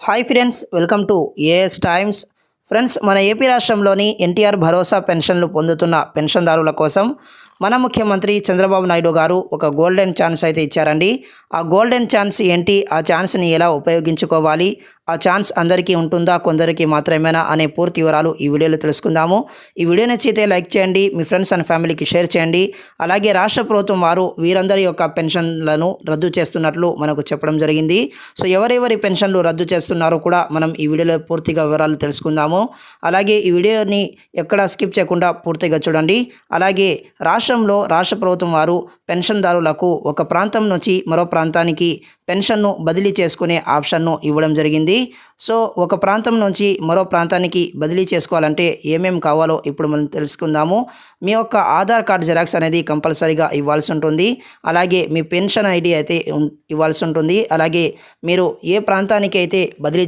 Hi friends, welcome to AS Times. Friends, మన AP రాష్ట్రంలోని ఎన్టీఆర్ భరోసా పెన్షన్లు పొందుతున్న పెన్షన్దారుల కోసం మన ముఖ్యమంత్రి చంద్రబాబు నాయుడు గారు ఒక గోల్డెన్ ఛాన్స్ అయితే ఇచ్చారండి. ఆ గోల్డెన్ ఛాన్స్ ఏంటి, ఆ ఛాన్స్ని ఎలా ఉపయోగించుకోవాలి, ఆ ఛాన్స్ అందరికీ ఉంటుందా, కొందరికి మాత్రమేనా అనే పూర్తి వివరాలు ఈ వీడియోలో తెలుసుకుందాము. ఈ వీడియో నచ్చితే లైక్ చేయండి, మీ ఫ్రెండ్స్ అండ్ ఫ్యామిలీకి షేర్ చేయండి. అలాగే రాష్ట్ర ప్రభుత్వం వారు వీరందరి యొక్క పెన్షన్లను రద్దు చేస్తున్నట్లు మనకు చెప్పడం జరిగింది. సో ఎవరెవరి పెన్షన్లు రద్దు చేస్తున్నారో కూడా మనం ఈ వీడియోలో పూర్తిగా వివరాలు తెలుసుకుందాము. అలాగే ఈ వీడియోని ఎక్కడ స్కిప్ చేయకుండా పూర్తిగా చూడండి. అలాగే రాష్ట్ర ప్రభుత్వం వారు పెన్షన్దారులకు ఒక ప్రాంతం నుంచి మరో ప్రాంతానికి పెన్షన్ను బదిలీ చేసుకునే ఆప్షన్ను ఇవ్వడం జరిగింది. సో ఒక ప్రాంతం నుంచి మరో ప్రాంతానికి బదిలీ చేసుకోవాలంటే ఏమేమి కావాలో ఇప్పుడు మనం తెలుసుకుందాము. మీ యొక్క ఆధార్ కార్డ్ జిరాక్స్ అనేది కంపల్సరీగా ఇవ్వాల్సి ఉంటుంది. అలాగే మీ పెన్షన్ ఐడి అయితే ఇవ్వాల్సి ఉంటుంది. అలాగే మీరు ఏ ప్రాంతానికి అయితే బదిలీ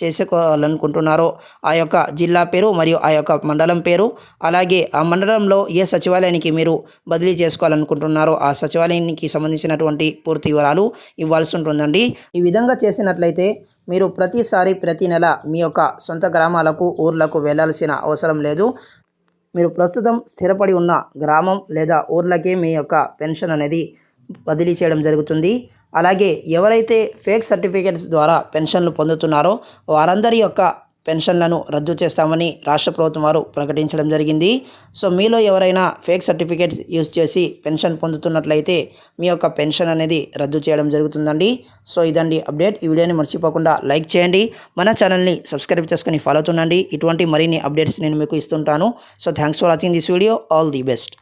చేసుకోవాలనుకుంటున్నారో ఆ యొక్క జిల్లా పేరు మరియు ఆ యొక్క మండలం పేరు, అలాగే ఆ మండలంలో ఏ సచివాలయానికి మీరు బదిలీ చేసుకోవాలనుకుంటున్నారో ఆ సచివాలయానికి సంబంధించినటువంటి పూర్తి వివరాలు ఇవ్వాల్సి ఉంటుందండి. ఈ విధంగా చేసినట్లయితే మీరు ప్రతి నెల మీ యొక్క సొంత గ్రామాలకు, ఊర్లకు వెళ్ళాల్సిన అవసరం లేదు. మీరు ప్రస్తుతం స్థిరపడి ఉన్న గ్రామం లేదా ఊర్లకే మీ యొక్క పెన్షన్ అనేది బదిలీ చేయడం జరుగుతుంది. అలాగే ఎవరైతే ఫేక్ సర్టిఫికేట్స్ ద్వారా పెన్షన్లు పొందుతున్నారో వారందరి యొక్క పెన్షన్లను రద్దు చేస్తామని రాష్ట్ర ప్రభుత్వం వారు ప్రకటించడం జరిగింది. సో మీలో ఎవరైనా ఫేక్ సర్టిఫికేట్స్ యూజ్ చేసి పెన్షన్ పొందుతున్నట్లయితే మీ యొక్క పెన్షన్ అనేది రద్దు చేయడం జరుగుతుందండి. సో ఇదండి అప్డేట్. ఈ వీడియోని మర్చిపోకుండా లైక్ చేయండి, మన ఛానల్ని సబ్స్క్రైబ్ చేసుకుని ఫాలో అవుతుండండి. ఇటువంటి మరిన్ని అప్డేట్స్ నేను మీకు ఇస్తుంటాను. So thanks for watching this video. All the best.